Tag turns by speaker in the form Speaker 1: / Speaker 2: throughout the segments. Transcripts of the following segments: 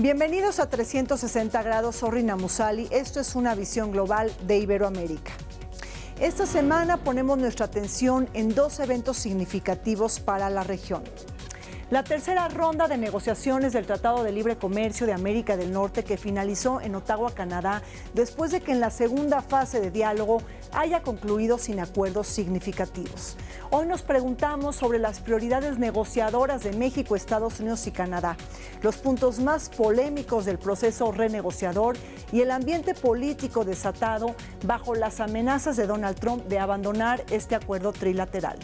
Speaker 1: Bienvenidos a 360 grados, soy Rina Musali. Esto es una visión global de Iberoamérica. Esta semana ponemos nuestra atención en dos eventos significativos para la región. La tercera ronda de negociaciones del Tratado de Libre Comercio de América del Norte, que finalizó en Ottawa, Canadá, después de que en la segunda fase de diálogo haya concluido sin acuerdos significativos. Hoy nos preguntamos sobre las prioridades negociadoras de México, Estados Unidos y Canadá, los puntos más polémicos del proceso renegociador y el ambiente político desatado bajo las amenazas de Donald Trump de abandonar este acuerdo trilateral.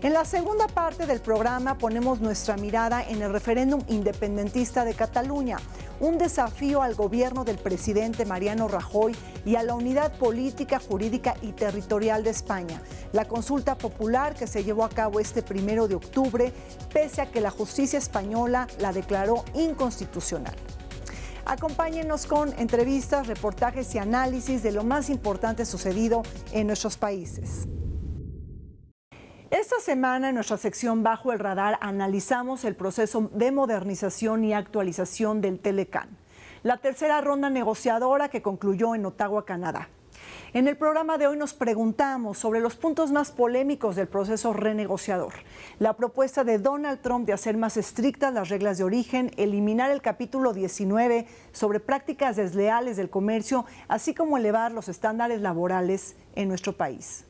Speaker 1: En la segunda parte del programa ponemos nuestra mirada en el referéndum independentista de Cataluña, un desafío al gobierno del presidente Mariano Rajoy y a la unidad política, jurídica y territorial de España. La consulta popular que se llevó a cabo este 1 de octubre, pese a que la justicia española la declaró inconstitucional. Acompáñenos con entrevistas, reportajes y análisis de lo más importante sucedido en nuestros países. Esta semana en nuestra sección Bajo el Radar analizamos el proceso de modernización y actualización del Telecán, la tercera ronda negociadora que concluyó en Ottawa, Canadá. En el programa de hoy nos preguntamos sobre los puntos más polémicos del proceso renegociador, la propuesta de Donald Trump de hacer más estrictas las reglas de origen, eliminar el capítulo 19 sobre prácticas desleales del comercio, así como elevar los estándares laborales en nuestro país.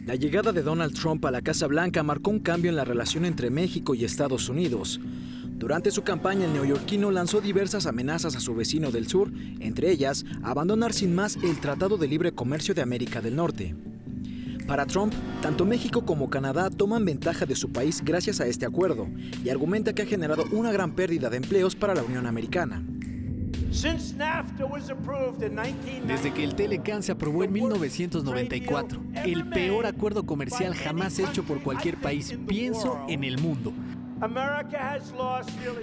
Speaker 2: La llegada de Donald Trump a la Casa Blanca marcó un cambio en la relación entre México y Estados Unidos. Durante su campaña, el neoyorquino lanzó diversas amenazas a su vecino del sur, entre ellas, abandonar sin más el Tratado de Libre Comercio de América del Norte. Para Trump, tanto México como Canadá toman ventaja de su país gracias a este acuerdo y argumenta que ha generado una gran pérdida de empleos para la Unión Americana.
Speaker 3: Desde que el Telecán se aprobó en 1994, el peor acuerdo comercial jamás hecho por cualquier país, pienso, en el mundo.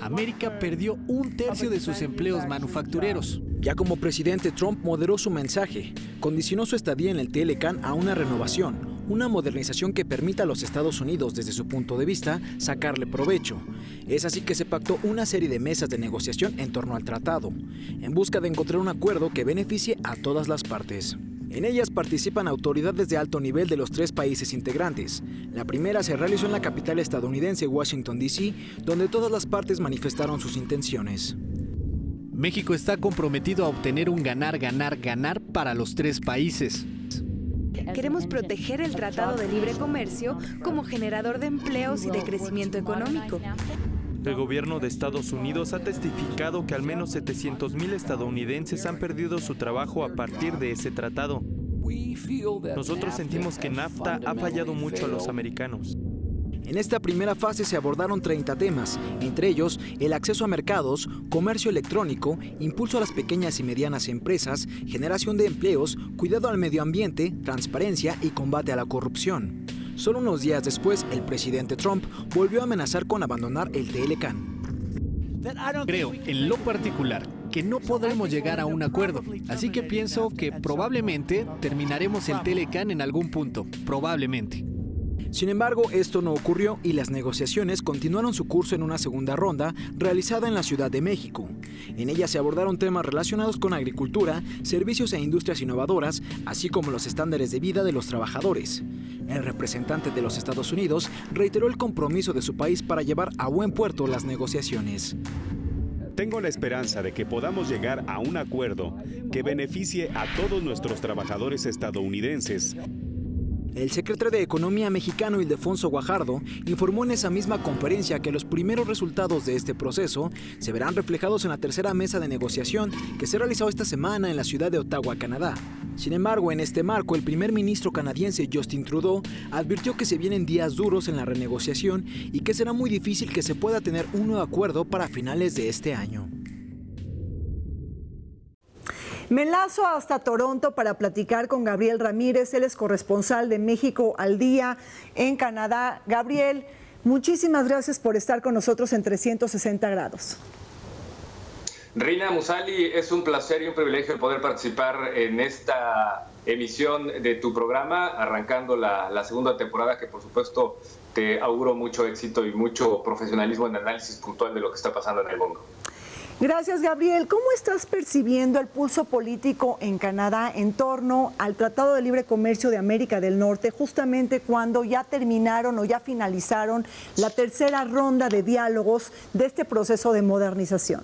Speaker 3: América perdió 1/3 de sus empleos manufactureros.
Speaker 2: Ya como presidente, Trump moderó su mensaje, condicionó su estadía en el Telecán a una renovación, una modernización que permita a los Estados Unidos, desde su punto de vista, sacarle provecho. Es así que se pactó una serie de mesas de negociación en torno al tratado, en busca de encontrar un acuerdo que beneficie a todas las partes. En ellas participan autoridades de alto nivel de los 3 países integrantes. La primera se realizó en la capital estadounidense, Washington, D.C., donde todas las partes manifestaron sus intenciones.
Speaker 3: México está comprometido a obtener un ganar-ganar-ganar para los 3 países.
Speaker 4: Queremos proteger el Tratado de Libre Comercio como generador de empleos y de crecimiento económico.
Speaker 5: El gobierno de Estados Unidos ha testificado que al menos 700,000 estadounidenses han perdido su trabajo a partir de ese tratado. Nosotros sentimos que NAFTA ha fallado mucho a los americanos.
Speaker 2: En esta primera fase se abordaron 30 temas, entre ellos el acceso a mercados, comercio electrónico, impulso a las pequeñas y medianas empresas, generación de empleos, cuidado al medio ambiente, transparencia y combate a la corrupción. Solo unos días después, el presidente Trump volvió a amenazar con abandonar el Telecán.
Speaker 3: Creo, en lo particular, que no podremos llegar a un acuerdo, así que pienso que probablemente terminaremos el Telecán en algún punto, probablemente.
Speaker 2: Sin embargo, esto no ocurrió y las negociaciones continuaron su curso en una segunda ronda realizada en la Ciudad de México. En ella se abordaron temas relacionados con agricultura, servicios e industrias innovadoras, así como los estándares de vida de los trabajadores. El representante de los Estados Unidos reiteró el compromiso de su país para llevar a buen puerto las negociaciones.
Speaker 6: Tengo la esperanza de que podamos llegar a un acuerdo que beneficie a todos nuestros trabajadores estadounidenses.
Speaker 2: El secretario de Economía mexicano Ildefonso Guajardo informó en esa misma conferencia que los primeros resultados de este proceso se verán reflejados en la tercera mesa de negociación que se realizó esta semana en la ciudad de Ottawa, Canadá. Sin embargo, en este marco, el primer ministro canadiense Justin Trudeau advirtió que se vienen días duros en la renegociación y que será muy difícil que se pueda tener un nuevo acuerdo para finales de este año.
Speaker 1: Me enlazo hasta Toronto para platicar con Gabriel Ramírez, él es corresponsal de México al Día en Canadá. Gabriel, muchísimas gracias por estar con nosotros en 360 grados.
Speaker 7: Rina Musali, es un placer y un privilegio poder participar en esta emisión de tu programa, arrancando la segunda temporada, que por supuesto te auguro mucho éxito y mucho profesionalismo en análisis puntual de lo que está pasando en el mundo.
Speaker 1: Gracias, Gabriel. ¿Cómo estás percibiendo el pulso político en Canadá en torno al Tratado de Libre Comercio de América del Norte, justamente cuando ya terminaron o ya finalizaron la tercera ronda de diálogos de este proceso de modernización?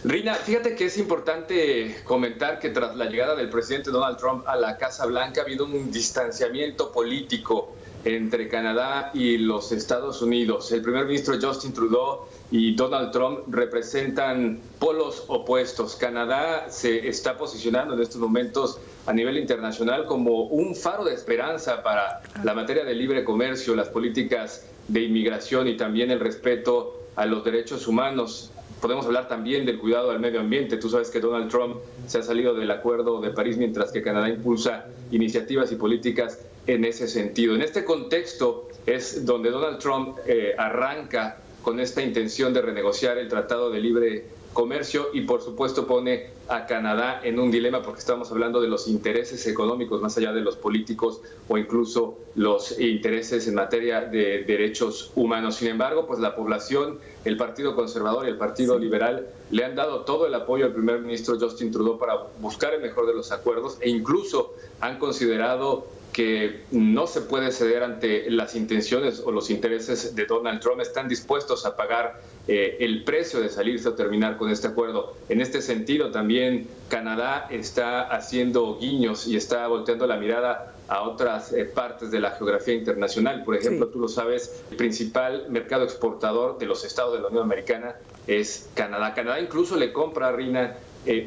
Speaker 7: Rina, fíjate que es importante comentar que tras la llegada del presidente Donald Trump a la Casa Blanca ha habido un distanciamiento político entre Canadá y los Estados Unidos. El primer ministro Justin Trudeau y Donald Trump representan polos opuestos. Canadá se está posicionando en estos momentos a nivel internacional como un faro de esperanza para la materia de libre comercio, las políticas de inmigración y también el respeto a los derechos humanos. Podemos hablar también del cuidado al medio ambiente. Tú sabes que Donald Trump se ha salido del Acuerdo de París, mientras que Canadá impulsa iniciativas y políticas en ese sentido. En este contexto es donde Donald Trump arranca con esta intención de renegociar el Tratado de Libre Comercio y por supuesto pone a Canadá en un dilema, porque estamos hablando de los intereses económicos más allá de los políticos o incluso los intereses en materia de derechos humanos. Sin embargo, pues la población, el Partido Conservador y el Partido Liberal le han dado todo el apoyo al primer ministro Justin Trudeau para buscar el mejor de los acuerdos e incluso han considerado que no se puede ceder ante las intenciones o los intereses de Donald Trump. Están dispuestos a pagar el precio de salirse o terminar con este acuerdo. En este sentido, también Canadá está haciendo guiños y está volteando la mirada a otras partes de la geografía internacional. Por ejemplo, tú lo sabes, el principal mercado exportador de los estados de la Unión Americana es Canadá. Canadá incluso le compra, Rina,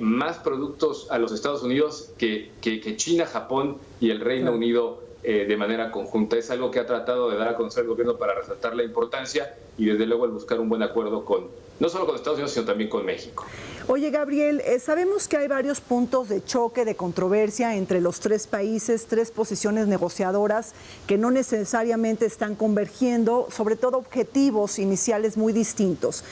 Speaker 7: más productos a los Estados Unidos que China, Japón y el Reino Unido de manera conjunta. Es algo que ha tratado de dar a conocer el gobierno para resaltar la importancia y desde luego el buscar un buen acuerdo no solo con Estados Unidos, sino también con México.
Speaker 1: Oye, Gabriel, sabemos que hay varios puntos de choque, de controversia entre los tres países, tres posiciones negociadoras que no necesariamente están convergiendo, sobre todo objetivos iniciales muy distintos.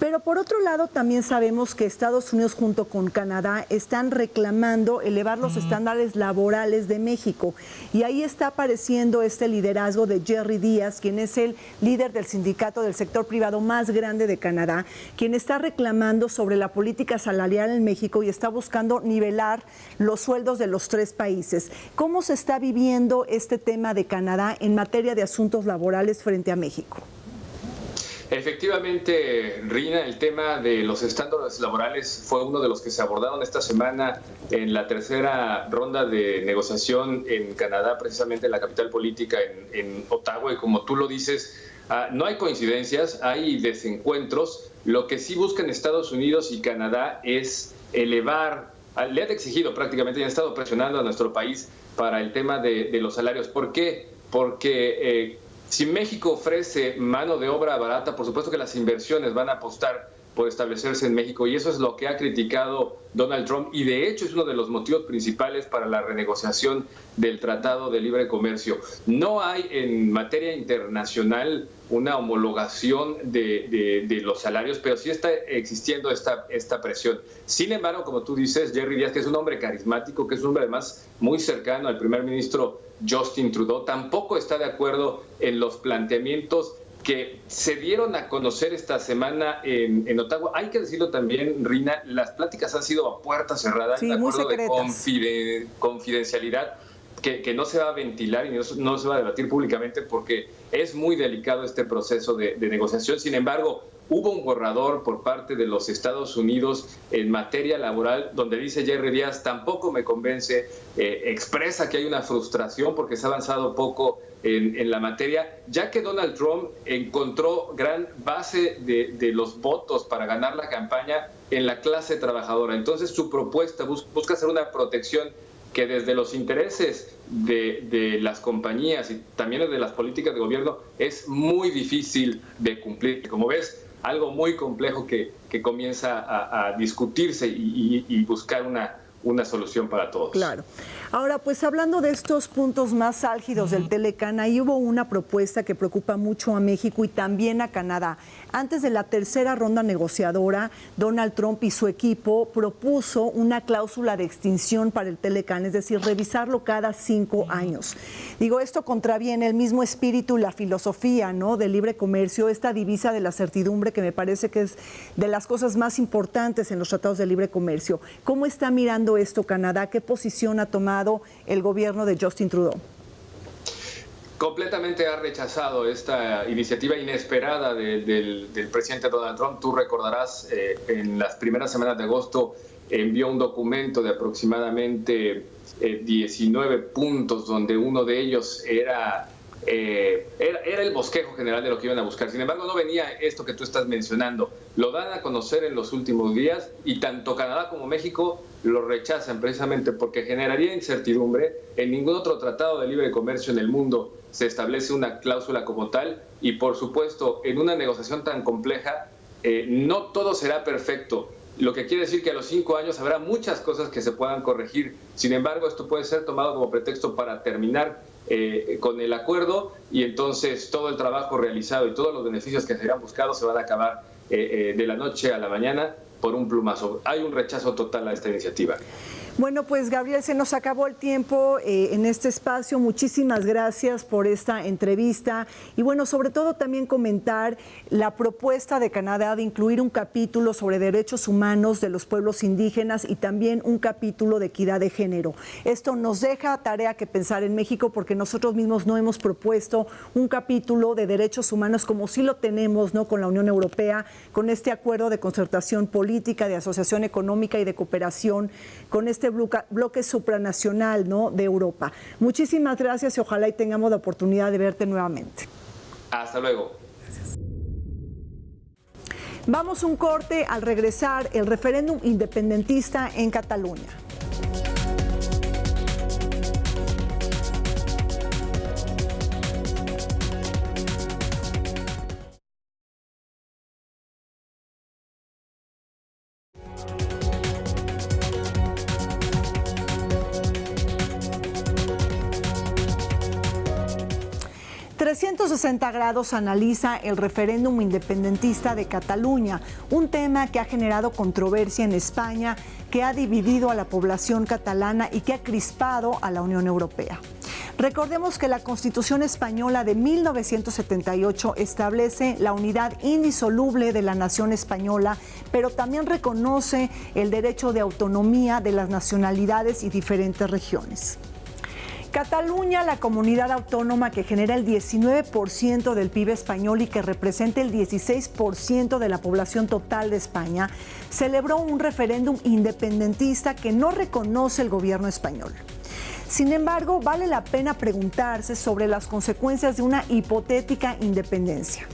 Speaker 1: Pero por otro lado, también sabemos que Estados Unidos junto con Canadá están reclamando elevar los estándares laborales de México. Y ahí está apareciendo este liderazgo de Jerry Díaz, quien es el líder del sindicato del sector privado más grande de Canadá, quien está reclamando sobre la política salarial en México y está buscando nivelar los sueldos de los tres países. ¿Cómo se está viviendo este tema de Canadá en materia de asuntos laborales frente a México?
Speaker 7: Efectivamente, Rina, el tema de los estándares laborales fue uno de los que se abordaron esta semana en la tercera ronda de negociación en Canadá, precisamente en la capital política, en Ottawa. Y como tú lo dices, no hay coincidencias, hay desencuentros. Lo que sí buscan Estados Unidos y Canadá es elevar, le han exigido prácticamente, y han estado presionando a nuestro país para el tema de los salarios. ¿Por qué? Porque si México ofrece mano de obra barata, por supuesto que las inversiones van a apostar por establecerse en México, y eso es lo que ha criticado Donald Trump, y de hecho es uno de los motivos principales para la renegociación del Tratado de Libre Comercio. No hay en materia internacional una homologación de los salarios, pero sí está existiendo esta presión. Sin embargo, como tú dices, Jerry Díaz, que es un hombre carismático, que es un hombre además muy cercano al primer ministro Justin Trudeau, tampoco está de acuerdo en los planteamientos que se dieron a conocer esta semana en Ottawa. Hay que decirlo también, Rina, las pláticas han sido a puertas cerradas,
Speaker 1: sí,
Speaker 7: de acuerdo
Speaker 1: de
Speaker 7: confidencialidad, que no se va a ventilar y no se va a debatir públicamente porque es muy delicado este proceso de negociación. Sin embargo, hubo un borrador por parte de los Estados Unidos en materia laboral donde dice Jerry Díaz, tampoco me convence, expresa que hay una frustración porque se ha avanzado poco en la materia, ya que Donald Trump encontró gran base de los votos para ganar la campaña en la clase trabajadora. Entonces su propuesta busca hacer una protección que desde los intereses de las compañías y también de las políticas de gobierno es muy difícil de cumplir. Como ves, algo muy complejo que comienza a discutirse y buscar una solución para todos.
Speaker 1: Claro. Ahora, pues hablando de estos puntos más álgidos del Telecán, ahí hubo una propuesta que preocupa mucho a México y también a Canadá. Antes de la tercera ronda negociadora, Donald Trump y su equipo propuso una cláusula de extinción para el Telecán, es decir, revisarlo cada 5 años. Digo, esto contraviene el mismo espíritu y la filosofía, ¿no?, del libre comercio, esta divisa de la certidumbre que me parece que es de las cosas más importantes en los tratados de libre comercio. ¿Cómo está mirando esto Canadá? ¿Qué posición ha tomado el gobierno de Justin Trudeau?
Speaker 7: Completamente ha rechazado esta iniciativa inesperada del presidente Donald Trump. Tú recordarás, en las primeras semanas de agosto envió un documento de aproximadamente 19 puntos, donde uno de ellos era el bosquejo general de lo que iban a buscar. Sin embargo, no venía esto que tú estás mencionando. Lo dan a conocer en los últimos días y tanto Canadá como México lo rechazan precisamente porque generaría incertidumbre. En ningún otro tratado de libre comercio en el mundo se establece una cláusula como tal y, por supuesto, en una negociación tan compleja, no todo será perfecto. Lo que quiere decir que a los 5 años habrá muchas cosas que se puedan corregir. Sin embargo, esto puede ser tomado como pretexto para terminar con el acuerdo y entonces todo el trabajo realizado y todos los beneficios que serán buscados se van a acabar de la noche a la mañana por un plumazo. Hay un rechazo total a esta iniciativa.
Speaker 1: Bueno, pues Gabriel, se nos acabó el tiempo en este espacio. Muchísimas gracias por esta entrevista y bueno, sobre todo también comentar la propuesta de Canadá de incluir un capítulo sobre derechos humanos de los pueblos indígenas y también un capítulo de equidad de género. Esto nos deja tarea que pensar en México porque nosotros mismos no hemos propuesto un capítulo de derechos humanos como sí lo tenemos, ¿no?, con la Unión Europea, con este acuerdo de concertación política, de asociación económica y de cooperación, con este bloque supranacional, ¿no?, de Europa. Muchísimas gracias y ojalá y tengamos la oportunidad de verte nuevamente.
Speaker 7: Hasta luego.
Speaker 1: Vamos a un corte. Al regresar, el referéndum independentista en Cataluña. 360 grados analiza el referéndum independentista de Cataluña, un tema que ha generado controversia en España, que ha dividido a la población catalana y que ha crispado a la Unión Europea. Recordemos que la Constitución española de 1978 establece la unidad indisoluble de la nación española, pero también reconoce el derecho de autonomía de las nacionalidades y diferentes regiones. Cataluña, la comunidad autónoma que genera el 19% del PIB español y que representa el 16% de la población total de España, celebró un referéndum independentista que no reconoce el gobierno español. Sin embargo, vale la pena preguntarse sobre las consecuencias de una hipotética independencia.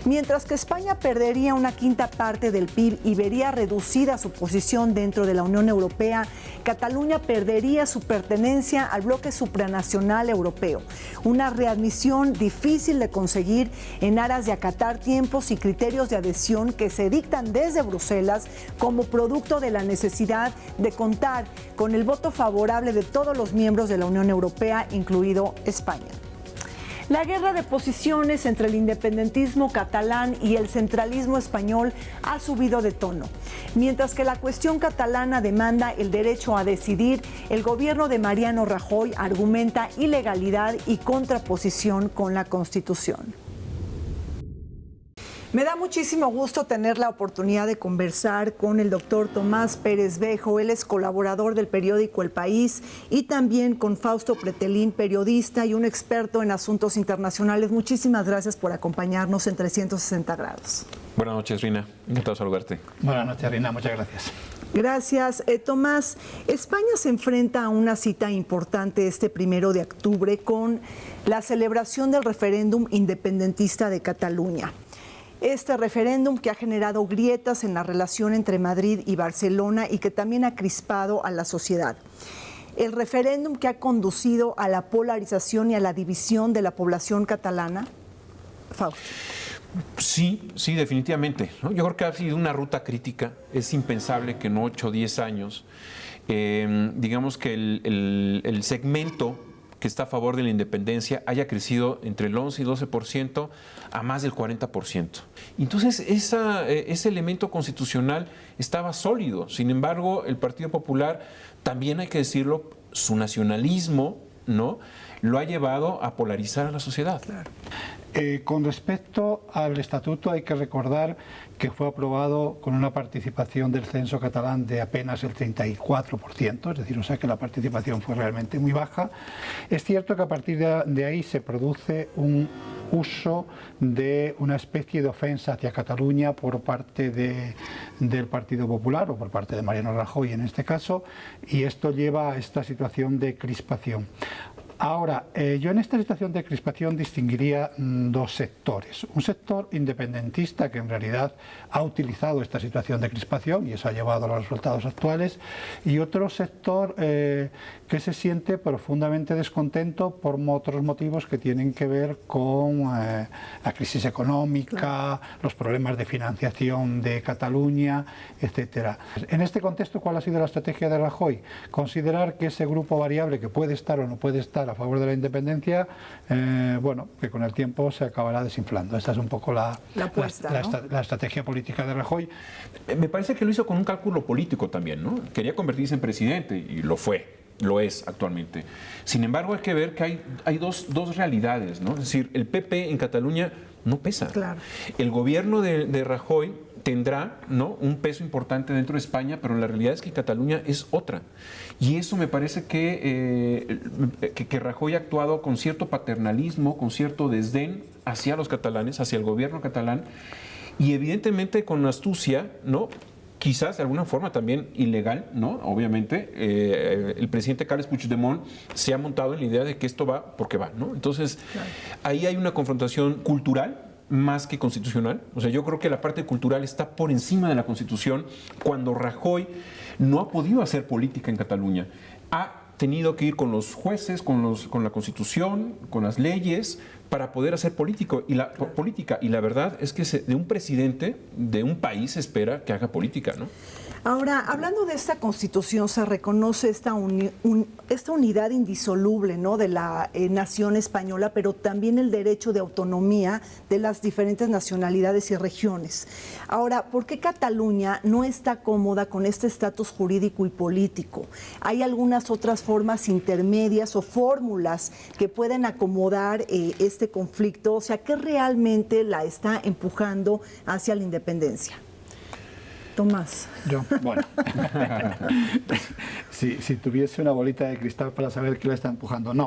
Speaker 1: Mientras que España perdería una quinta parte del PIB y vería reducida su posición dentro de la Unión Europea, Cataluña perdería su pertenencia al bloque supranacional europeo, una readmisión difícil de conseguir en aras de acatar tiempos y criterios de adhesión que se dictan desde Bruselas como producto de la necesidad de contar con el voto favorable de todos los miembros de la Unión Europea, incluido España. La guerra de posiciones entre el independentismo catalán y el centralismo español ha subido de tono. Mientras que la cuestión catalana demanda el derecho a decidir, el gobierno de Mariano Rajoy argumenta ilegalidad y contraposición con la Constitución. Me da muchísimo gusto tener la oportunidad de conversar con el doctor Tomás Pérez Bejo. Él es colaborador del periódico El País, y también con Fausto Pretelín, periodista y un experto en asuntos internacionales. Muchísimas gracias por acompañarnos en 360 grados.
Speaker 8: Buenas noches, Rina. Encantado de saludarte.
Speaker 9: Buenas noches, Rina. Muchas gracias.
Speaker 1: Gracias. Tomás, España se enfrenta a una cita importante este 1 de octubre con la celebración del referéndum independentista de Cataluña. Este referéndum que ha generado grietas en la relación entre Madrid y Barcelona y que también ha crispado a la sociedad. El referéndum que ha conducido a la polarización y a la división de la población catalana. Fausto.
Speaker 8: Sí, definitivamente, ¿no? Yo creo que ha sido una ruta crítica. Es impensable que en 8 o 10 años digamos que el segmento que está a favor de la independencia haya crecido entre el 11 y 12% a más del 40%. Entonces, ese elemento constitucional estaba sólido. Sin embargo, el Partido Popular, también hay que decirlo, su nacionalismo, ¿no?, lo ha llevado a polarizar a la sociedad.
Speaker 9: Claro. Con respecto al estatuto, hay que recordar que fue aprobado con una participación del censo catalán de apenas el 34%, es decir, o sea que la participación fue realmente muy baja. Es cierto que a partir de ahí se produce un uso de una especie de ofensa hacia Cataluña por parte del Partido Popular o por parte de Mariano Rajoy en este caso, y esto lleva a esta situación de crispación. Ahora, yo en esta situación de crispación distinguiría dos sectores. Un sector independentista que en realidad ha utilizado esta situación de crispación y eso ha llevado a los resultados actuales, y otro sector que se siente profundamente descontento por otros motivos que tienen que ver con la crisis económica, los problemas de financiación de Cataluña, etcétera. En este contexto, ¿cuál ha sido la estrategia de Rajoy? Considerar que ese grupo variable que puede estar o no puede estar a favor de la independencia, bueno, que con el tiempo se acabará desinflando. Esta es un poco la estrategia política de Rajoy.
Speaker 8: Me parece que lo hizo con un cálculo político también, ¿no? Quería convertirse en presidente y lo fue. Lo es actualmente. Sin embargo, hay que ver que hay dos realidades, ¿no? Es decir, el PP en Cataluña no pesa.
Speaker 1: Claro.
Speaker 8: El gobierno de Rajoy tendrá, ¿no?, un peso importante dentro de España, pero la realidad es que Cataluña es otra. Y eso me parece que Rajoy ha actuado con cierto paternalismo, con cierto desdén hacia los catalanes, hacia el gobierno catalán, y evidentemente con astucia, ¿no?, quizás de alguna forma también ilegal, ¿no? Obviamente, el presidente Carles Puigdemont se ha montado en la idea de que esto va porque va, ¿no? Entonces, claro, ahí hay una confrontación cultural más que constitucional. O sea, yo creo que la parte cultural está por encima de la Constitución cuando Rajoy no ha podido hacer política en Cataluña. Ha tenido que ir con los jueces, con la Constitución, con las leyes, para poder hacer política. Y la verdad es que de un presidente de un país se espera que haga política, ¿no?
Speaker 1: Ahora, hablando de esta Constitución, se reconoce esta unidad indisoluble, ¿no?, de la nación española, pero también el derecho de autonomía de las diferentes nacionalidades y regiones. Ahora, ¿por qué Cataluña no está cómoda con este estatus jurídico y político? ¿Hay algunas otras formas intermedias o fórmulas que pueden acomodar este conflicto? O sea, ¿qué realmente la está empujando hacia la independencia? Tomás.
Speaker 9: Yo, bueno, si tuviese una bolita de cristal para saber qué la está empujando, no.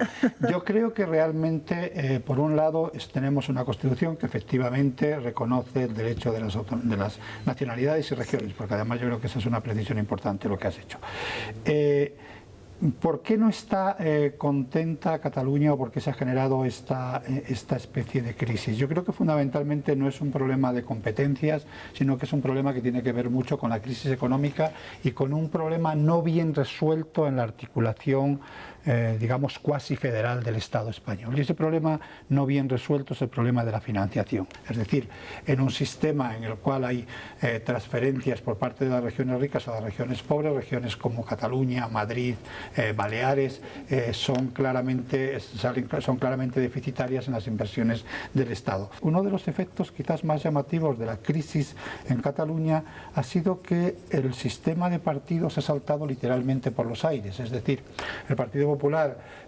Speaker 9: Yo creo que realmente, por un lado, tenemos una Constitución que efectivamente reconoce el derecho de las nacionalidades y regiones, porque además yo creo que esa es una precisión importante lo que has hecho. ¿Por qué no está contenta Cataluña o por qué se ha generado esta especie de crisis? Yo creo que fundamentalmente no es un problema de competencias, sino que es un problema que tiene que ver mucho con la crisis económica y con un problema no bien resuelto en la articulación, digamos, cuasi federal del Estado español. Y ese problema no bien resuelto es el problema de la financiación. Es decir, en un sistema en el cual hay transferencias por parte de las regiones ricas a las regiones pobres, regiones como Cataluña, Madrid, Baleares, son claramente deficitarias en las inversiones del Estado. Uno de los efectos quizás más llamativos de la crisis en Cataluña ha sido que el sistema de partidos ha saltado literalmente por los aires. Es decir, el Partido Popular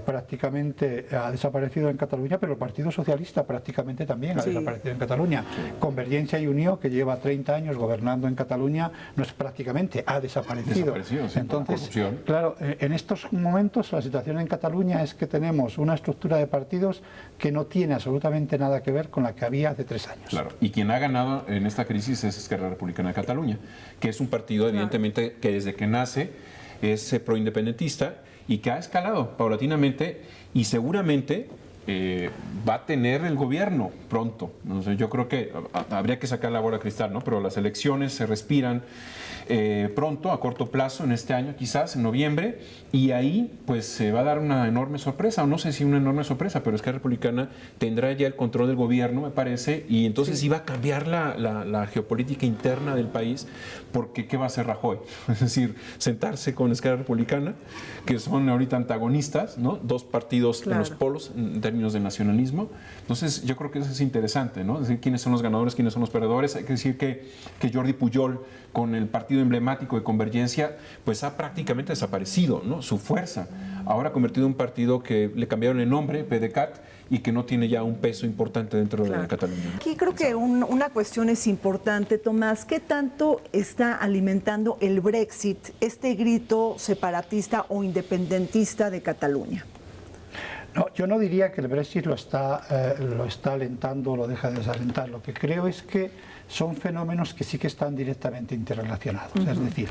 Speaker 9: prácticamente ha desaparecido en Cataluña, pero el Partido Socialista prácticamente también ha desaparecido en Cataluña. Convergencia y Unió, que lleva 30 años gobernando en Cataluña, no es prácticamente, ha desaparecido. Entonces, claro, en estos momentos la situación en Cataluña es que tenemos una estructura de partidos que no tiene absolutamente nada que ver con la que había hace 3 años.
Speaker 8: Claro, y quien ha ganado en esta crisis es Esquerra Republicana de Cataluña, que es un partido evidentemente que desde que nace es proindependentista y que ha escalado paulatinamente y seguramente va a tener el gobierno pronto. No sé, yo creo que habría que sacar la bola de cristal, ¿no? Pero las elecciones se respiran pronto, a corto plazo, en este año quizás, en noviembre, y ahí pues se va a dar una enorme sorpresa, o no sé si una enorme sorpresa, pero Esquerra Republicana tendrá ya el control del gobierno, me parece, y entonces iba a cambiar la geopolítica interna del país, porque ¿qué va a hacer Rajoy? Es decir, sentarse con Esquerra Republicana, que son ahorita antagonistas, ¿no? Dos partidos en los polos en términos de nacionalismo. Entonces yo creo que eso es interesante, ¿no? Es decir, quiénes son los ganadores, quiénes son los perdedores. Hay que decir que Jordi Pujol, con el partido emblemático de Convergencia, pues ha prácticamente desaparecido, ¿no? Su fuerza. Ahora ha convertido en un partido que le cambiaron el nombre, PDeCAT, y que no tiene ya un peso importante dentro de Cataluña.
Speaker 1: Aquí creo que una cuestión es importante, Tomás. ¿Qué tanto está alimentando el Brexit, este grito separatista o independentista de Cataluña?
Speaker 9: No, yo no diría que el Brexit lo está alentando o lo deja de desalentar. Lo que creo es que son fenómenos que sí que están directamente interrelacionados. Es decir,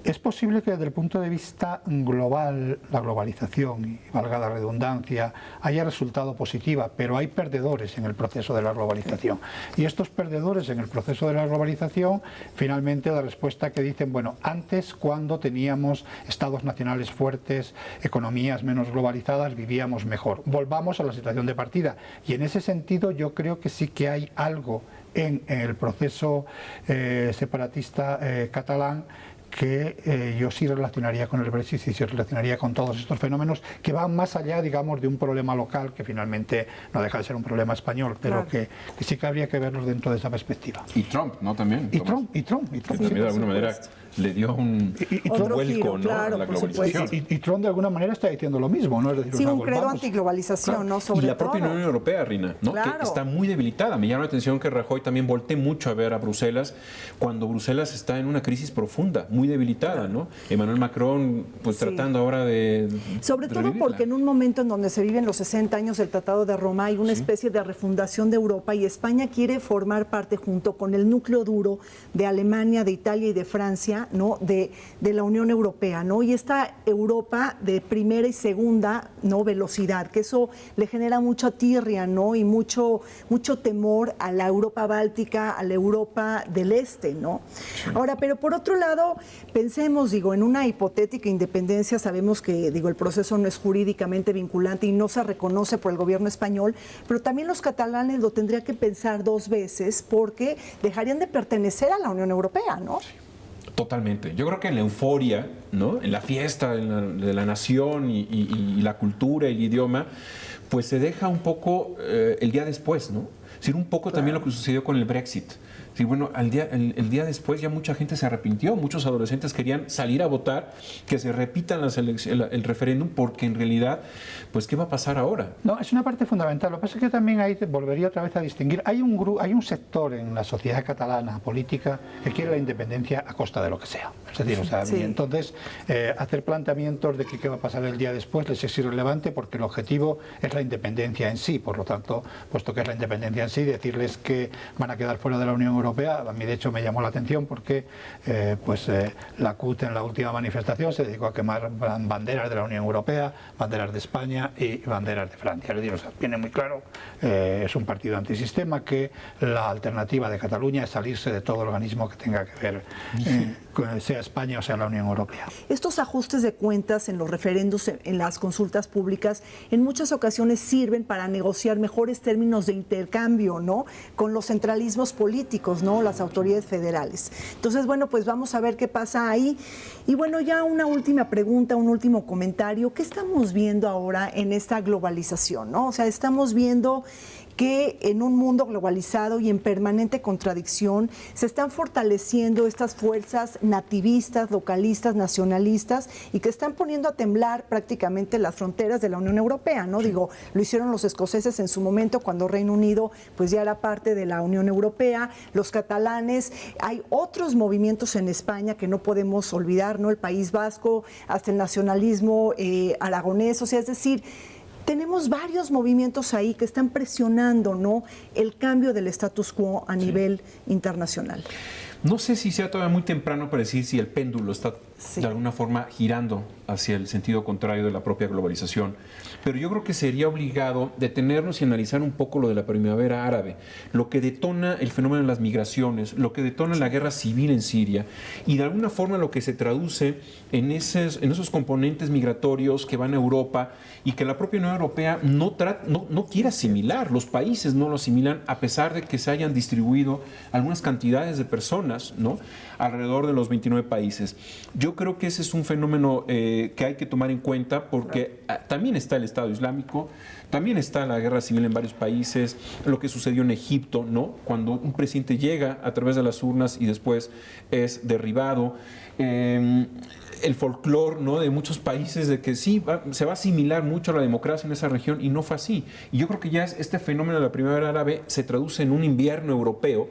Speaker 9: es posible que desde el punto de vista global, la globalización, y valga la redundancia, haya resultado positiva, pero hay perdedores en el proceso de la globalización. Y estos perdedores en el proceso de la globalización, finalmente la respuesta que dicen, bueno, antes cuando teníamos estados nacionales fuertes, economías menos globalizadas, vivíamos mejor. Volvamos a la situación de partida. Y en ese sentido yo creo que sí que hay algo en el proceso separatista catalán que yo sí relacionaría con el Brexit y sí relacionaría con todos estos fenómenos que van más allá, digamos, de un problema local que finalmente no deja de ser un problema español, pero que sí que habría que verlos dentro de esa perspectiva.
Speaker 8: Y Trump, ¿no? También.
Speaker 9: Y Trump.
Speaker 8: Que también de alguna manera le dio un vuelco,
Speaker 1: giro,
Speaker 8: ¿no?
Speaker 1: claro,
Speaker 8: a la
Speaker 1: por
Speaker 8: globalización.
Speaker 9: Y Trump de alguna manera está diciendo lo mismo, ¿no? Es decir,
Speaker 1: Sí, un credo antiglobalización, ¿no? Sobre
Speaker 8: y la propia
Speaker 1: todo.
Speaker 8: Unión Europea, Rina, ¿no?
Speaker 1: Claro.
Speaker 8: Que está muy debilitada. Me llama la atención que Rajoy también voltee mucho a ver a Bruselas cuando Bruselas está en una crisis profunda, muy debilitada, ¿no? Emmanuel Macron, pues tratando ahora de
Speaker 1: sobre todo
Speaker 8: revivirla.
Speaker 1: porque en un momento en donde se viven los 60 años del Tratado de Roma hay una especie de refundación de Europa y España quiere formar parte junto con el núcleo duro de Alemania, de Italia y de Francia, ¿no? de la Unión Europea, ¿no? Y esta Europa de primera y segunda, ¿no? velocidad, que eso le genera mucha tirria, ¿no? Y mucho temor a la Europa báltica, a la Europa del Este, ¿no? Ahora, pero por otro lado, pensemos, en una hipotética independencia, sabemos que, el proceso no es jurídicamente vinculante y no se reconoce por el gobierno español, pero también los catalanes lo tendrían que pensar dos veces porque dejarían de pertenecer a la Unión Europea, ¿no?
Speaker 8: Totalmente. Yo creo que en la euforia, ¿no? En la fiesta de la nación y la cultura, el idioma, pues se deja un poco el día después, ¿no? Es decir, un poco también lo que sucedió con el Brexit. Sí, bueno, el día después ya mucha gente se arrepintió, muchos adolescentes querían salir a votar, que se repitan el referéndum, porque en realidad, pues, ¿qué va a pasar ahora?
Speaker 9: No, es una parte fundamental. Lo que pasa es que también ahí volvería otra vez a distinguir. Hay un sector en la sociedad catalana política que quiere la independencia a costa de lo que sea. Es decir, y entonces hacer planteamientos de que qué va a pasar el día después les es irrelevante porque el objetivo es la independencia en sí. Por lo tanto, puesto que es la independencia en sí, decirles que van a quedar fuera de la Unión Europea, a mí de hecho me llamó la atención porque la CUT en la última manifestación se dedicó a quemar banderas de la Unión Europea, banderas de España y banderas de Francia. Es decir, viene muy claro, es un partido antisistema, que la alternativa de Cataluña es salirse de todo organismo que tenga que ver, sea España o sea la Unión Europea.
Speaker 1: Estos ajustes de cuentas en los referendos, en las consultas públicas, en muchas ocasiones sirven para negociar mejores términos de intercambio, ¿no? Con los centralismos políticos, ¿no? Las autoridades federales. Entonces, bueno, pues vamos a ver qué pasa ahí. Y bueno, ya una última pregunta, un último comentario. ¿Qué estamos viendo ahora en esta globalización, ¿no? O sea, estamos viendo que en un mundo globalizado y en permanente contradicción se están fortaleciendo estas fuerzas nativistas, localistas, nacionalistas y que están poniendo a temblar prácticamente las fronteras de la Unión Europea, ¿no? Digo, lo hicieron los escoceses en su momento cuando Reino Unido pues ya era parte de la Unión Europea, los catalanes, hay otros movimientos en España que no podemos olvidar, ¿no? El País Vasco, hasta el nacionalismo aragonés, o sea, es decir, tenemos varios movimientos ahí que están presionando, ¿no? El cambio del status quo a nivel internacional.
Speaker 8: No sé si sea todavía muy temprano para decir si el péndulo está de alguna forma girando hacia el sentido contrario de la propia globalización. Pero yo creo que sería obligado detenernos y analizar un poco lo de la primavera árabe, lo que detona el fenómeno de las migraciones, lo que detona la guerra civil en Siria y de alguna forma lo que se traduce en esos componentes migratorios que van a Europa y que la propia Unión Europea no quiere asimilar. Los países no lo asimilan a pesar de que se hayan distribuido algunas cantidades de personas, ¿no?, alrededor de los 29 países. Yo creo que ese es un fenómeno que hay que tomar en cuenta porque también está el Estado Islámico, también está la guerra civil en varios países, lo que sucedió en Egipto, ¿no?, cuando un presidente llega a través de las urnas y después es derribado. El folclore, ¿no?, de muchos países de que sí, se va a asimilar mucho a la democracia en esa región y no fue así. Y yo creo que ya este fenómeno de la primavera árabe se traduce en un invierno europeo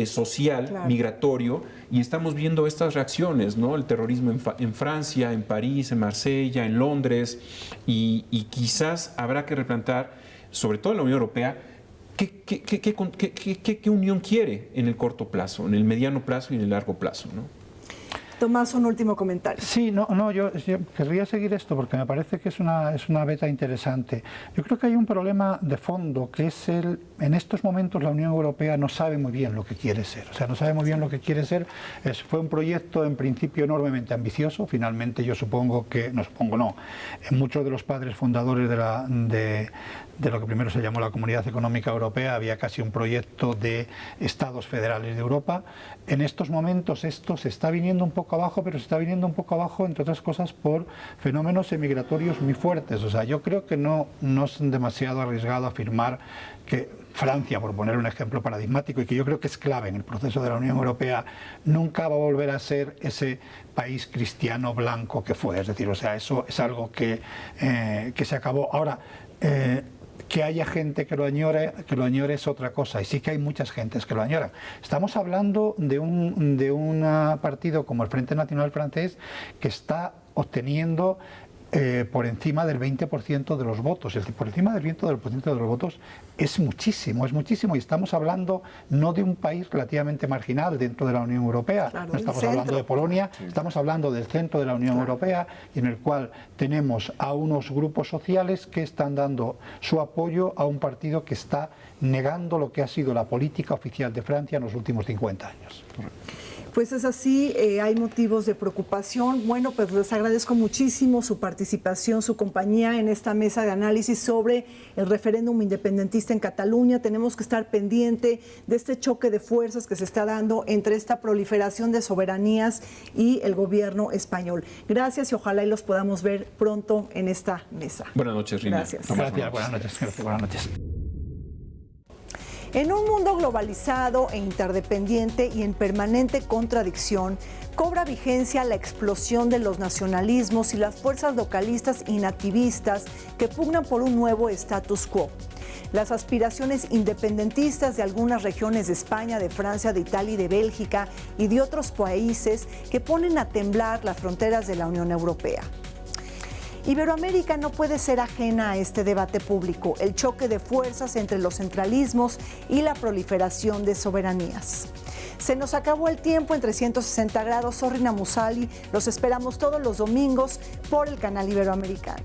Speaker 8: social, claro, migratorio, y estamos viendo estas reacciones, ¿no?, el terrorismo en Francia, en París, en Marsella, en Londres, y quizás habrá que replantear, sobre todo en la Unión Europea, ¿qué unión quiere en el corto plazo, en el mediano plazo y en el largo plazo, ¿no?
Speaker 1: Tomás, un último comentario.
Speaker 9: Sí, yo querría seguir esto porque me parece que es una beta interesante. Yo creo que hay un problema de fondo que es en estos momentos la Unión Europea no sabe muy bien lo que quiere ser. O sea, no sabe muy bien lo que quiere ser. Fue un proyecto en principio enormemente ambicioso. Finalmente yo supongo que, en muchos de los padres fundadores de lo que primero se llamó la Comunidad Económica Europea había casi un proyecto de Estados federales de Europa. En estos momentos esto se está viniendo un poco abajo, pero se está viniendo un poco abajo, entre otras cosas, por fenómenos emigratorios muy fuertes. O sea, yo creo que no es demasiado arriesgado afirmar que Francia, por poner un ejemplo paradigmático y que yo creo que es clave en el proceso de la Unión Europea, nunca va a volver a ser ese país cristiano blanco que fue. Es decir, o sea, eso es algo que se acabó. Ahora, que haya gente que lo añore es otra cosa, y sí que hay muchas gentes que lo añoran. Estamos hablando de un partido como el Frente Nacional Francés que está obteniendo por encima del 20% de los votos. Por encima del 20% de los votos es muchísimo, y estamos hablando no de un país relativamente marginal dentro de la Unión Europea, claro, no estamos hablando de Polonia, estamos hablando del centro de la Unión Europea, y en el cual tenemos a unos grupos sociales que están dando su apoyo a un partido que está negando lo que ha sido la política oficial de Francia en los últimos 50 años.
Speaker 1: Pues es así, hay motivos de preocupación. Bueno, pues les agradezco muchísimo su participación, su compañía en esta mesa de análisis sobre el referéndum independentista en Cataluña. Tenemos que estar pendiente de este choque de fuerzas que se está dando entre esta proliferación de soberanías y el gobierno español. Gracias y ojalá y los podamos ver pronto en esta mesa.
Speaker 8: Buenas noches, Rina.
Speaker 1: Gracias.
Speaker 9: Gracias, buenas noches.
Speaker 1: En un mundo globalizado e interdependiente y en permanente contradicción, cobra vigencia la explosión de los nacionalismos y las fuerzas localistas y nativistas que pugnan por un nuevo status quo. Las aspiraciones independentistas de algunas regiones de España, de Francia, de Italia y de Bélgica y de otros países que ponen a temblar las fronteras de la Unión Europea. Iberoamérica no puede ser ajena a este debate público, el choque de fuerzas entre los centralismos y la proliferación de soberanías. Se nos acabó el tiempo en 360 grados. Soy Rina Musali. Los esperamos todos los domingos por el canal Iberoamericano.